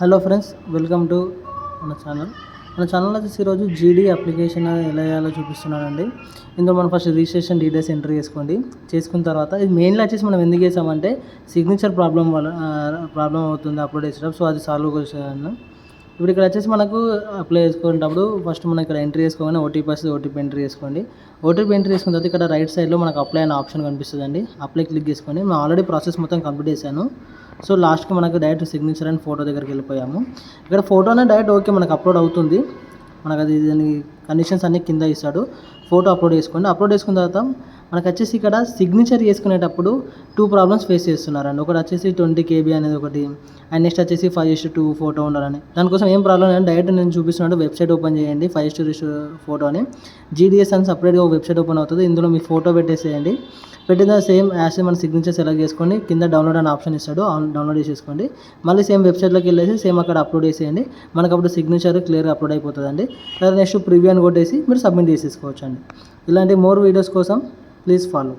Hello friends, welcome to మన channel వచ్చేసి ఈరోజు జీడీ అప్లికేషన్ ఎలా వేయాలో చూపిస్తున్నానండి. ఇందులో మనం ఫస్ట్ రిజిస్ట్రేషన్ డీటెయిల్స్ ఎంటర్ చేసుకున్న తర్వాత ఇది మెయిన్లో వచ్చేసి మనం ఎందుకు చేసామంటే సిగ్నేచర్ ప్రాబ్లం అవుతుంది అప్లోడ్ చేసేటప్పుడు. సో అది సాల్వ్ చేసాను. ఇప్పుడు ఇక్కడ వచ్చేసి మనకు అప్లై చేసుకునేటప్పుడు ఫస్ట్ మనం ఇక్కడ ఎంట్రీ చేసుకోగానే ఓటీపీ ఎంట్రీ చేసుకోండి. ఓటీపీ ఎంట్రీ చేసుకున్న తర్వాత ఇక్కడ రైట్ సైడ్లో మనకు అప్లై అనే ఆప్షన్ కనిపిస్తుందండి. అప్లై క్లిక్ చేసుకోండి. మనం ఆల్రెడీ ప్రాసెస్ మొత్తం కంప్లీట్ చేశాను. సో లాస్ట్కి మనకు డైరెక్ట్ సిగ్నేచర్ అండ్ ఫోటో దగ్గరికి వెళ్ళిపోయాము. ఇక్కడ ఫోటోనే డైరెక్ట్ ఓకే మనకు అప్లోడ్ అవుతుంది. మనకు అది దాని కండిషన్స్ అన్నీ కింద ఇస్తాడు. ఫోటో అప్లోడ్ చేసుకోండి. అప్లోడ్ చేసుకున్న తర్వాత మనకు వచ్చేసి ఇక్కడ సిగ్నేచర్ చేసుకునేటప్పుడు 2 ప్రాబ్లమ్స్ ఫేస్ చేస్తున్నారండి. ఒకటి వచ్చేసి 20 KB అనేది ఒకటి, అండ్ నెక్స్ట్ వచ్చేసి 5:2 ఫోటో ఉండాలని. దానికోసం ఏం ప్రాబ్లం లేదు, డైరెక్ట్ నేను చూపిస్తున్నాడు. వెబ్సైట్ ఓపెన్ చేయండి, 5:2 ఫోటో అని జీడిఎస్ అని సపరేట్గా ఒక వెబ్సైట్ ఓపెన్ అవుతుంది. ఇందులో మీ ఫోటో పెట్టేసేయండి. పెట్టిన సేమ్ యాజ్ మన సిగ్నేచర్ సెలెక్ట్ చేసుకొని కింద డౌన్లోడ్ అనే ఆప్షన్ ఇస్తాడు, డౌన్లోడ్ చేసేసుకోండి. మళ్ళీ సేమ్ వెబ్సైట్లోకి వెళ్ళేసి సేమ్ అక్కడ అప్లోడ్ చేసేయండి. మనకు అప్పుడు సిగ్నేచర్ క్లియర్గా అప్లోడ్ అయిపోతుందండి. తర్వాత నెక్స్ట్ ప్రివ్యూ అని కొట్టేసి మీరు సబ్మిట్ చేసేసుకోవచ్చు అండి. ఇలాంటి మోర్ వీడియోస్ కోసం ప్లీజ్ ఫాలో.